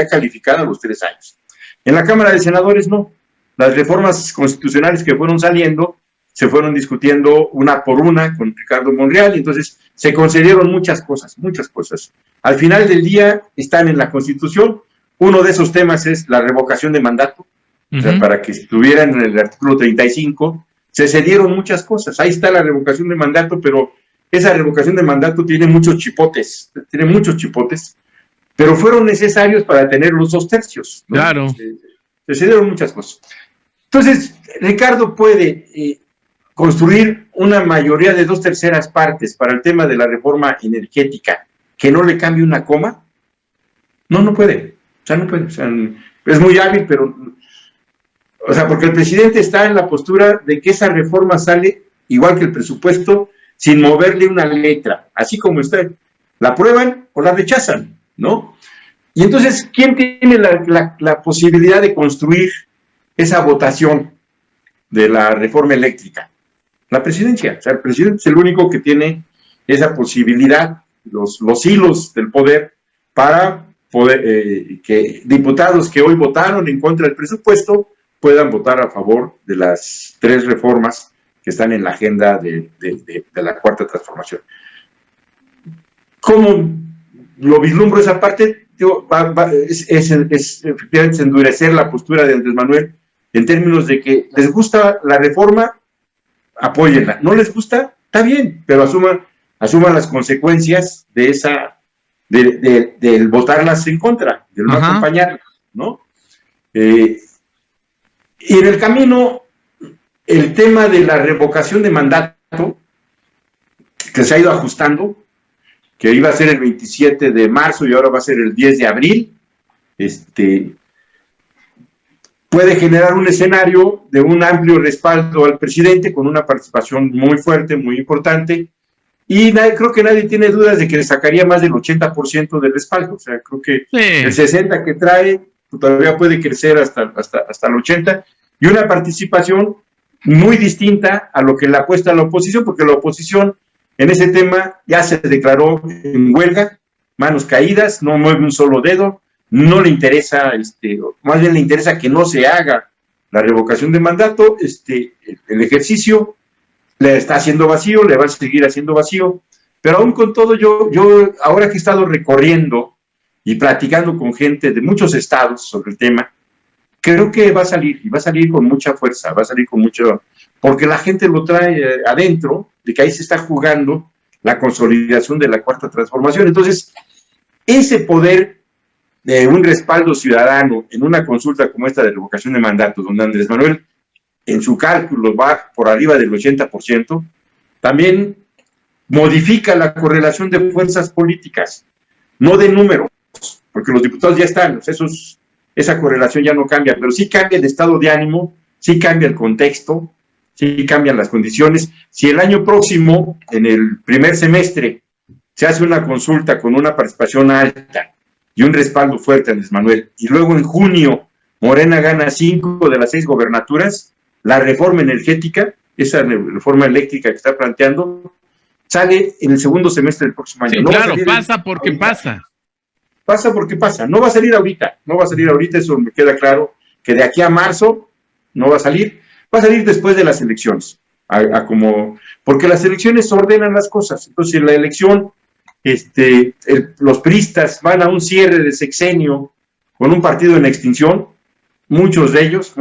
calificada los 3 años. En la Cámara de Senadores no. Las reformas constitucionales que fueron saliendo se fueron discutiendo una por una con Ricardo Monreal, y entonces se concedieron muchas cosas, muchas cosas. Al final del día están en la Constitución. Uno de esos temas es la revocación de mandato, o sea, para que estuvieran en el artículo 35, se cedieron muchas cosas. Ahí está la revocación de mandato, pero esa revocación de mandato tiene muchos chipotes, pero fueron necesarios para tener los 2 tercios, ¿no? Claro. Se cedieron muchas cosas. Entonces, Ricardo puede construir una mayoría de 2/3 partes para el tema de la reforma energética, que no le cambie una coma. No puede. O sea, no puede. O sea, es muy hábil, pero... O sea, porque el presidente está en la postura de que esa reforma sale igual que el presupuesto, sin moverle una letra, así como está. La aprueban o la rechazan, ¿no? Y entonces, ¿quién tiene la posibilidad de construir esa votación de la reforma eléctrica? La presidencia. O sea, el presidente es el único que tiene esa posibilidad, los hilos del poder, para poder que diputados que hoy votaron en contra del presupuesto puedan votar a favor de las 3 reformas que están en la agenda de la Cuarta Transformación. ¿Cómo lo vislumbro esa parte? Es efectivamente endurecer la postura de Andrés Manuel en términos de que les gusta la reforma, apóyenla. No les gusta, está bien, pero asuman las consecuencias de esa, del votarlas en contra, del no acompañarlas, ¿no? Y en el camino, el tema de la revocación de mandato, que se ha ido ajustando, que iba a ser el 27 de marzo y ahora va a ser el 10 de abril, puede generar un escenario de un amplio respaldo al presidente con una participación muy fuerte, muy importante, y creo que nadie tiene dudas de que le sacaría más del 80% del respaldo. O sea, creo que el 60% que trae todavía puede crecer hasta el 80%, y una participación muy distinta a lo que le apuesta la oposición, porque la oposición en ese tema ya se declaró en huelga, manos caídas, no mueve un solo dedo, no le interesa, más bien le interesa que no se haga la revocación de mandato. El ejercicio le está haciendo vacío, le va a seguir haciendo vacío, pero aún con todo yo ahora que he estado recorriendo y platicando con gente de muchos estados sobre el tema, creo que va a salir, y va a salir con mucha fuerza, va a salir con mucho, porque la gente lo trae adentro, de que ahí se está jugando la consolidación de la Cuarta Transformación. Entonces, ese poder de un respaldo ciudadano en una consulta como esta de revocación de mandato, donde Andrés Manuel en su cálculo va por arriba del 80%, también modifica la correlación de fuerzas políticas, no de números, porque los diputados ya están, esa correlación ya no cambia, pero sí cambia el estado de ánimo, sí cambia el contexto, sí cambian las condiciones. Si el año próximo, en el primer semestre, se hace una consulta con una participación alta y un respaldo fuerte a Andrés Manuel, y luego en junio Morena gana 5 de las 6 gobernaturas, la reforma energética, esa reforma eléctrica que está planteando, sale en el segundo semestre del próximo año. Sí, no claro, pasa porque pasa. Pasa porque pasa, no va a salir ahorita, eso me queda claro, que de aquí a marzo no va a salir después de las elecciones, porque las elecciones ordenan las cosas. Entonces, en la elección, los priistas van a un cierre de sexenio con un partido en extinción, muchos de ellos,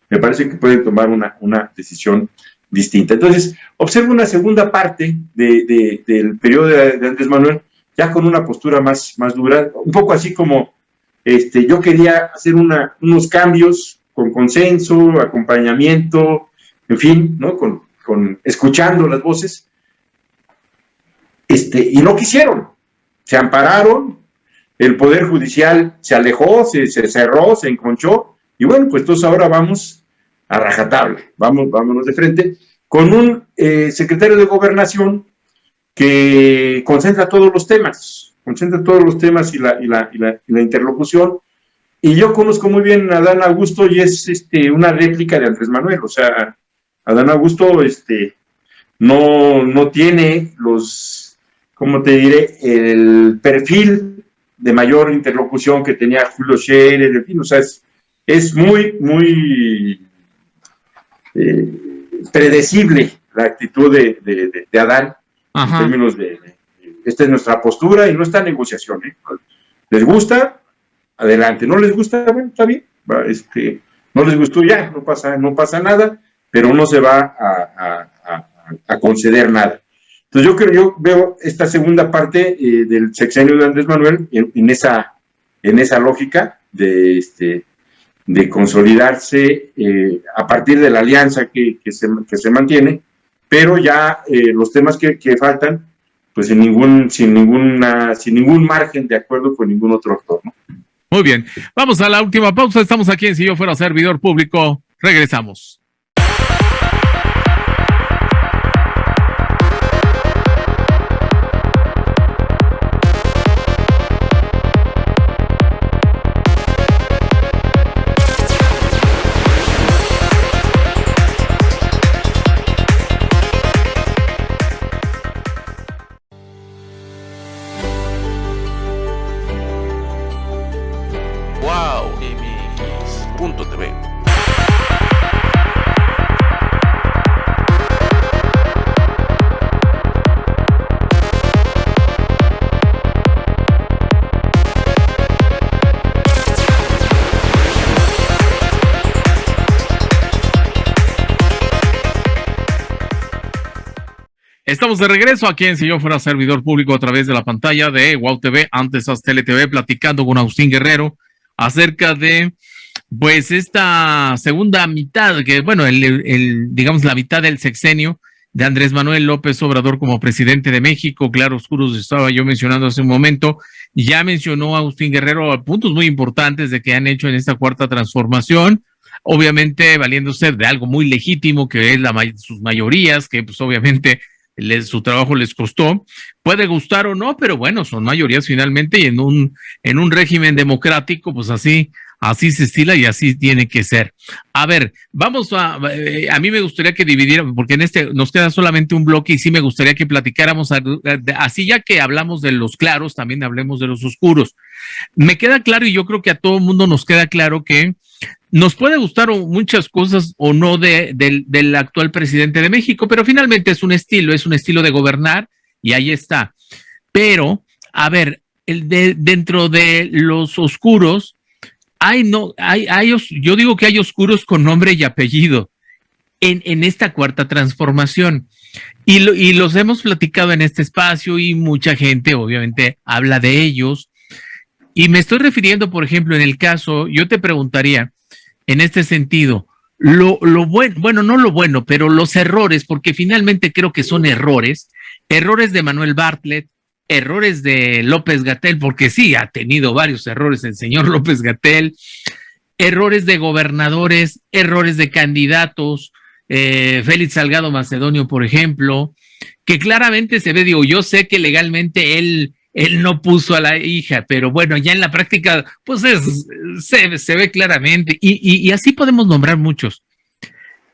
me parece que pueden tomar una decisión distinta. Entonces, observo una segunda parte del periodo de Andrés Manuel, ya con una postura más dura, un poco así como yo quería hacer unos cambios con consenso, acompañamiento, en fin, ¿no? Con escuchando las voces, y no quisieron, se ampararon, el Poder Judicial se alejó, se cerró, se enconchó, y bueno, pues entonces ahora vamos a rajatabla, vámonos de frente, con un secretario de Gobernación que concentra todos los temas y la interlocución. Y yo conozco muy bien a Adán Augusto, y es una réplica de Andrés Manuel. O sea, Adán Augusto no tiene ¿cómo te diré? El perfil de mayor interlocución que tenía Julio Scherer, en fin, o sea, es muy predecible la actitud de Adán. Ajá. En términos esta es nuestra postura y no está en negociación. ¿Les gusta? Adelante. ¿No les gusta? Bueno, está bien. No les gustó ya, no pasa nada, pero no se va a conceder nada. Entonces yo veo esta segunda parte del sexenio de Andrés Manuel en esa lógica de consolidarse a partir de la alianza que se mantiene, pero ya los temas que faltan, pues sin ningún margen de acuerdo con ningún otro actor, ¿no? Muy bien, vamos a la última pausa. Estamos aquí en Si Yo Fuera Servidor Público. Regresamos. WowMX.tv. Estamos de regreso aquí en Si Yo Fuera Servidor Público a través de la pantalla de Wow TV, antes Aztele TV, platicando con Agustín Guerrero acerca de, pues, esta segunda mitad, que bueno, digamos la mitad del sexenio de Andrés Manuel López Obrador como presidente de México. Claroscuros estaba yo mencionando hace un momento. Ya mencionó Agustín Guerrero puntos muy importantes de que han hecho en esta cuarta transformación, obviamente valiéndose de algo muy legítimo que es sus mayorías, que pues obviamente su trabajo les costó. Puede gustar o no, pero bueno, son mayorías finalmente, y en un régimen democrático, pues así se estila y así tiene que ser. A ver, vamos a mí me gustaría que dividiéramos, porque nos queda solamente un bloque y sí me gustaría que platicáramos así, ya que hablamos de los claros, también hablemos de los oscuros. Me queda claro, y yo creo que a todo el mundo nos queda claro, que nos puede gustar muchas cosas o no del actual presidente de México, pero finalmente es un estilo de gobernar y ahí está. Pero, a ver, dentro de los oscuros, yo digo que hay oscuros con nombre y apellido en esta cuarta transformación. Y los hemos platicado en este espacio y mucha gente obviamente habla de ellos. Y me estoy refiriendo, por ejemplo, en el caso, yo te preguntaría, en este sentido, lo bueno, no lo bueno, pero los errores, porque finalmente creo que son errores de Manuel Bartlett, errores de López-Gatell, porque sí, ha tenido varios errores el señor López-Gatell, errores de gobernadores, errores de candidatos, Félix Salgado Macedonio, por ejemplo, que claramente se ve, digo, yo sé que legalmente él no puso a la hija, pero bueno, ya en la práctica, pues se ve claramente, y así podemos nombrar muchos.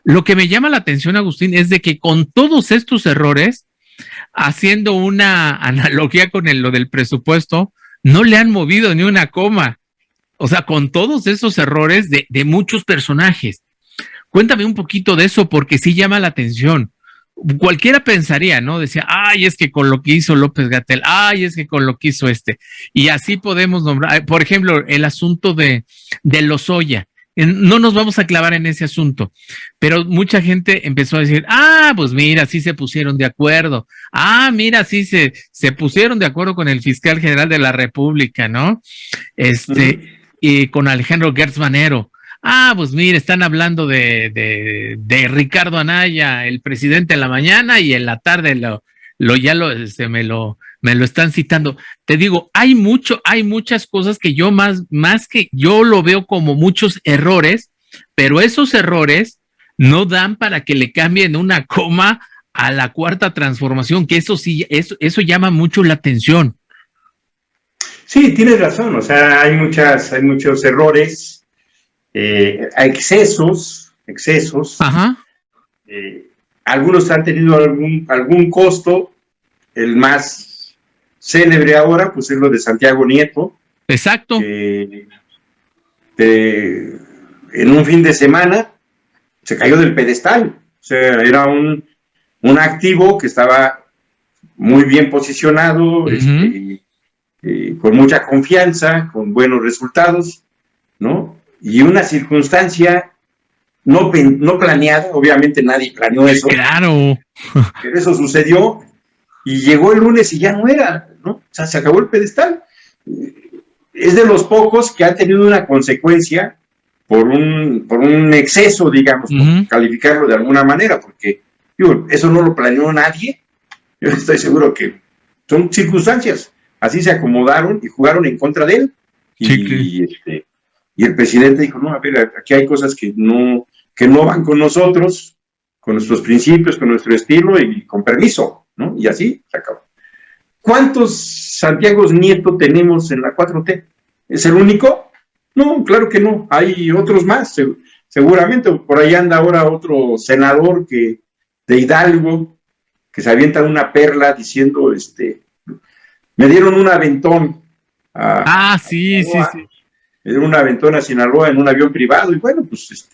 Lo que me llama la atención, Agustín, es de que con todos estos errores, haciendo una analogía con lo del presupuesto, no le han movido ni una coma. O sea, con todos esos errores de muchos personajes. Cuéntame un poquito de eso, porque sí llama la atención. Cualquiera pensaría, ¿no? Decía, ay, es que con lo que hizo López-Gatell, ay, es que con lo que hizo y así podemos nombrar, por ejemplo, el asunto de Lozoya. No nos vamos a clavar en ese asunto, pero mucha gente empezó a decir, pues mira, sí se pusieron de acuerdo, mira, sí se pusieron de acuerdo con el fiscal general de la República, ¿no? Y con Alejandro Gertz Manero. Pues mire, están hablando de Ricardo Anaya, el presidente en la mañana, y en la tarde me lo están citando. Te digo, hay muchas cosas que yo más que yo lo veo como muchos errores, pero esos errores no dan para que le cambien una coma a la cuarta transformación, que eso sí, eso llama mucho la atención. Sí, tienes razón, o sea, hay muchos errores. Hay excesos. Ajá. Algunos han tenido algún costo. El más célebre ahora, pues es lo de Santiago Nieto. Exacto. En un fin de semana se cayó del pedestal. sea, era un activo que estaba muy bien posicionado, con mucha confianza, con buenos resultados, ¿no? Y una circunstancia no planeada, obviamente nadie planeó eso. Claro. Pero eso sucedió y llegó el lunes y ya no era, ¿no? O sea, se acabó el pedestal. Es de los pocos que han tenido una consecuencia por un exceso, digamos, por calificarlo de alguna manera, porque digo, eso no lo planeó nadie. Yo estoy seguro que son circunstancias. Así se acomodaron y jugaron en contra de él. Y el presidente dijo, no, a ver, aquí hay cosas que no van con nosotros, con nuestros principios, con nuestro estilo y con permiso, ¿no? Y así se acabó. ¿Cuántos Santiago Nieto tenemos en la 4T? ¿Es el único? No, claro que no. Hay otros más, seguramente. Por ahí anda ahora otro senador de Hidalgo, que se avienta una perla diciendo, me dieron un aventón. Sí. Me dieron un aventón a Sinaloa en un avión privado, y bueno, pues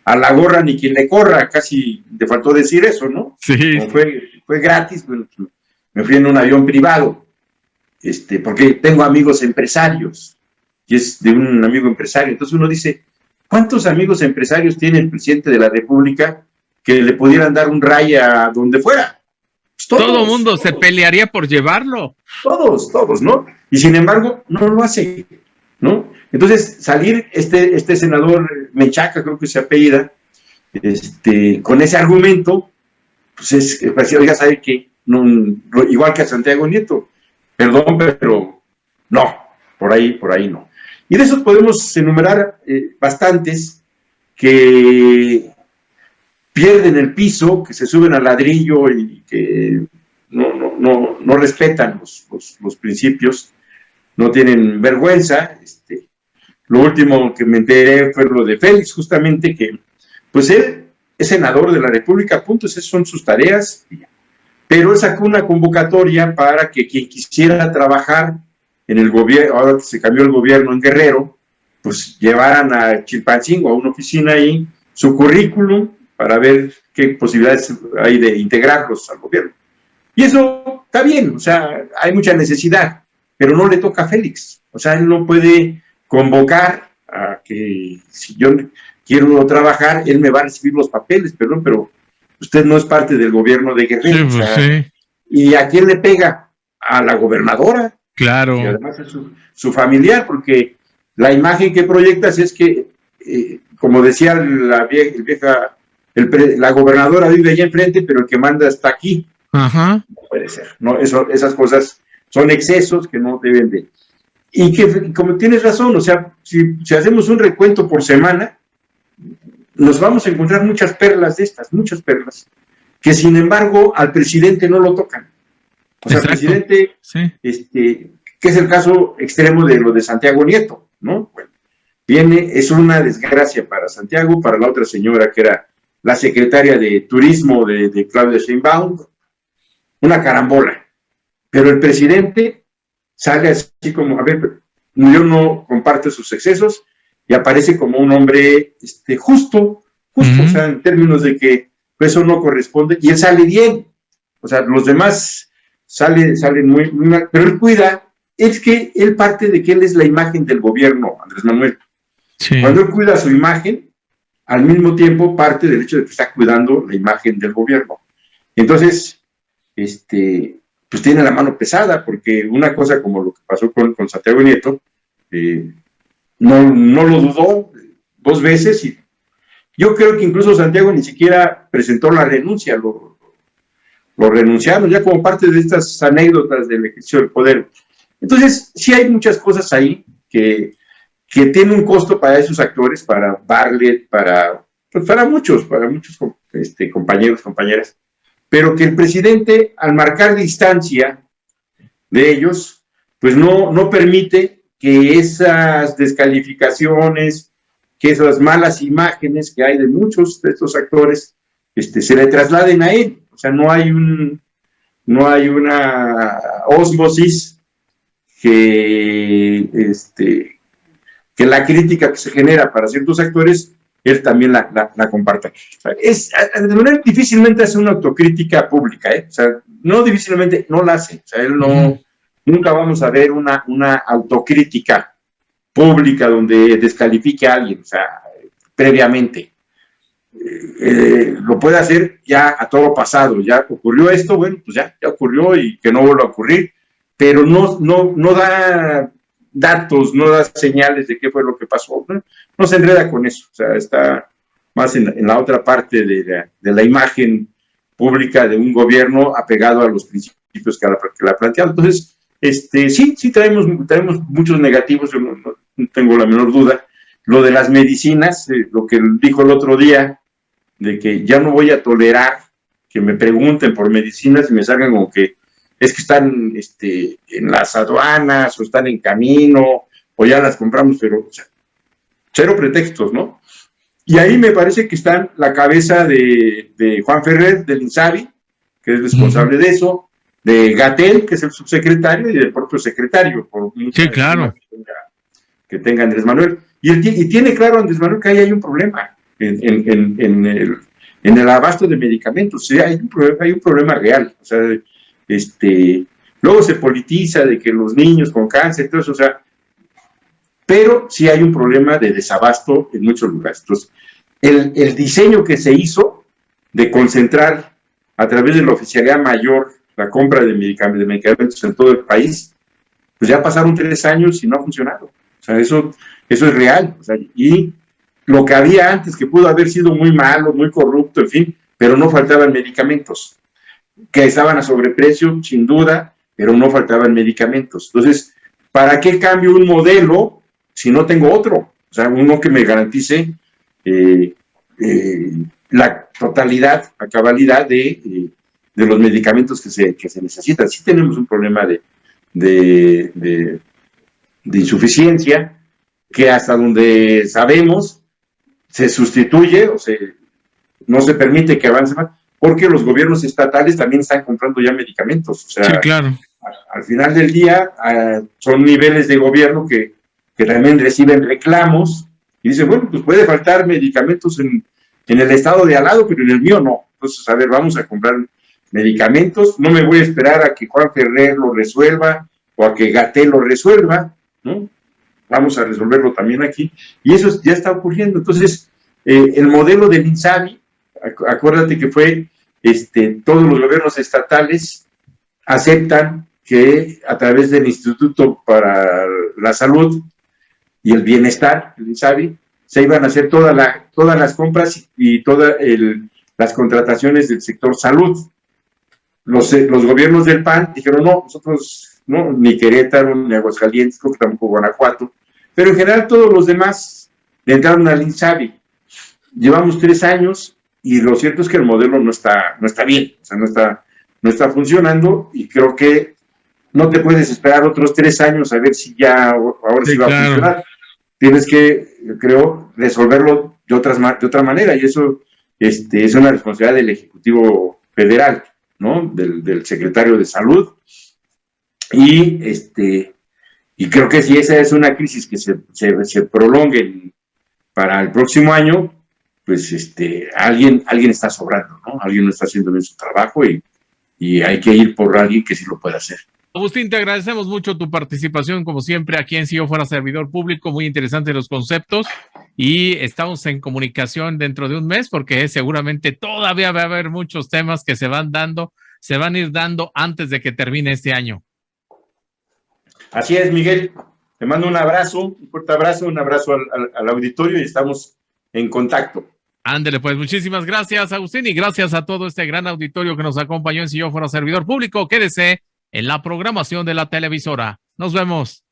a la gorra ni quien le corra, casi le faltó decir eso, ¿no? Sí. Como fue gratis, bueno, me fui en un avión privado, porque tengo amigos empresarios, y es de un amigo empresario. Entonces uno dice, ¿cuántos amigos empresarios tiene el presidente de la República que le pudieran dar un raya a donde fuera? Pues todo el mundo se pelearía por llevarlo. Todos, ¿no? Y sin embargo, no lo hace, ¿no? Entonces, salir este senador Menchaca, creo que se apellida, con ese argumento, pues ya sabe que, no, igual que a Santiago Nieto, perdón, pero no, por ahí no. Y de esos podemos enumerar bastantes que pierden el piso, que se suben al ladrillo y que no respetan los principios, no tienen vergüenza. Lo último que me enteré fue lo de Félix, justamente, que pues él es senador de la República, punto, esas son sus tareas, pero él sacó una convocatoria para que quien quisiera trabajar en el gobierno, ahora que se cambió el gobierno en Guerrero, pues llevaran a Chilpancingo, a una oficina ahí, su currículum, para ver qué posibilidades hay de integrarlos al gobierno. Y eso está bien, o sea, hay mucha necesidad, pero no le toca a Félix. O sea, él no puede convocar a que si yo quiero trabajar, él me va a recibir los papeles, perdón, pero usted no es parte del gobierno de Guerrero. Sí, pues, o sea, sí. ¿Y a quién le pega? A la gobernadora. Claro. Y además es su familiar, porque la imagen que proyectas es que, como decía la gobernadora vive allá enfrente, pero el que manda está aquí. Ajá. No puede ser, ¿no? Esas cosas son excesos que no deben de... Y que, como tienes razón, o sea, si hacemos un recuento por semana, nos vamos a encontrar muchas perlas de estas, muchas perlas, que sin embargo al presidente no lo tocan. O sea, Exacto. El presidente, Sí. que es el caso extremo de lo de Santiago Nieto, ¿no? Bueno, es una desgracia para Santiago, para la otra señora que era la secretaria de Turismo de Claudia Sheinbaum, una carambola. Pero el presidente sale así como, a ver, yo no comparto sus excesos, y aparece como un hombre justo, o sea, en términos de que eso no corresponde, y él sale bien. O sea, los demás salen muy mal, pero él cuida, es que él parte de que él es la imagen del gobierno, Andrés Manuel. Sí. Cuando él cuida su imagen, al mismo tiempo parte del hecho de que está cuidando la imagen del gobierno. Entonces, pues tiene la mano pesada, porque una cosa como lo que pasó con Santiago Nieto, no lo dudó 2 veces, y yo creo que incluso Santiago ni siquiera presentó la renuncia, lo renunciaron ya como parte de estas anécdotas del ejercicio del poder. Entonces, sí hay muchas cosas ahí que tienen un costo para esos actores, para Bartlett, para muchos compañeros, compañeras, pero que el presidente, al marcar distancia de ellos, pues no permite que esas descalificaciones, que esas malas imágenes que hay de muchos de estos actores, se le trasladen a él. O sea, no hay una ósmosis que la crítica que se genera para ciertos actores él también la comparta. O sea, Andrés Manuel difícilmente hace una autocrítica pública, o sea, no difícilmente, no la hace, o sea, él no, nunca vamos a ver una autocrítica pública donde descalifique a alguien, o sea, previamente. Lo puede hacer ya a todo pasado, ya ocurrió esto, bueno, pues ya ocurrió y que no vuelva a ocurrir, pero no da datos, no da señales de qué fue lo que pasó, no se enreda con eso, o sea, está más en la otra parte de la imagen pública de un gobierno apegado a los principios que la ha planteado. Entonces, sí traemos muchos negativos, yo no tengo la menor duda. Lo de las medicinas, lo que dijo el otro día, de que ya no voy a tolerar que me pregunten por medicinas y me salgan como que es que están en las aduanas o están en camino o ya las compramos, pero o sea, cero pretextos, ¿no? Y ahí me parece que está la cabeza de Juan Ferrer, del INSABI, que es responsable de eso, de Gatell, que es el subsecretario, y del propio secretario, por sí, claro, que tenga Andrés Manuel. Y tiene claro Andrés Manuel que ahí hay un problema en el abasto de medicamentos. Sí, hay un problema real. O sea, luego se politiza de que los niños con cáncer, todo eso, o sea, pero sí hay un problema de desabasto en muchos lugares. Entonces, el diseño que se hizo de concentrar a través de la oficialidad mayor la compra de medicamentos en todo el país, pues ya pasaron 3 años y no ha funcionado. O sea, eso es real. O sea, y lo que había antes, que pudo haber sido muy malo, muy corrupto, en fin, pero no faltaban medicamentos, que estaban a sobreprecio, sin duda, pero no faltaban medicamentos. Entonces, ¿para qué cambio un modelo si no tengo otro? O sea, uno que me garantice la totalidad, la cabalidad de los medicamentos que se necesitan. Sí tenemos un problema de insuficiencia, que hasta donde sabemos se sustituye o no se permite que avance más, porque los gobiernos estatales también están comprando ya medicamentos. O sea, sí, claro. Al final del día son niveles de gobierno que también reciben reclamos y dicen, bueno, pues puede faltar medicamentos en el estado de al lado, pero en el mío no. Entonces, a ver, vamos a comprar medicamentos, no me voy a esperar a que Juan Ferrer lo resuelva o a que Gatell lo resuelva, ¿no? Vamos a resolverlo también aquí, y eso ya está ocurriendo. Entonces, el modelo del INSABI, acuérdate que fue, todos los gobiernos estatales aceptan que a través del Instituto para la Salud y el Bienestar, el INSABI, se iban a hacer todas las compras y todas las contrataciones del sector salud. Los gobiernos del PAN dijeron, no, nosotros no, ni Querétaro, ni Aguascalientes, creo que tampoco Guanajuato, pero en general todos los demás le entraron al INSABI. Llevamos 3 años y lo cierto es que el modelo no está bien, o sea, no está funcionando, y creo que no te puedes esperar otros 3 años a ver si ya ahora sí va a funcionar. Tienes que, creo, resolverlo de otra manera, y eso es una responsabilidad del Ejecutivo Federal, ¿no? Del secretario de Salud, y creo que si esa es una crisis que se prolongue para el próximo año, pues alguien está sobrando, ¿no? Alguien no está haciendo bien su trabajo, y hay que ir por alguien que sí lo pueda hacer. Agustín, te agradecemos mucho tu participación, como siempre, aquí en Si Yo Fuera Servidor Público. Muy interesantes los conceptos, y estamos en comunicación dentro de un mes, porque seguramente todavía va a haber muchos temas que se van a ir dando antes de que termine este año. Así es, Miguel. Te mando un abrazo, un fuerte abrazo, un abrazo al auditorio, y estamos en contacto. Ándele, pues, muchísimas gracias, Agustín, y gracias a todo este gran auditorio que nos acompañó en Si Yo Fuera Servidor Público. Quédese en la programación de la televisora. Nos vemos.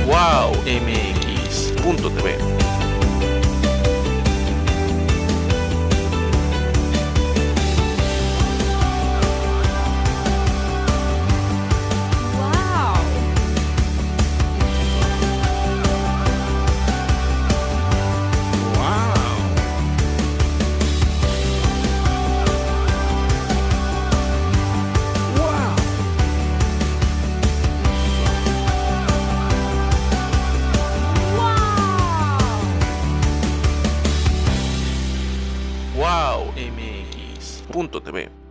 WowMX.tv wmx.tv.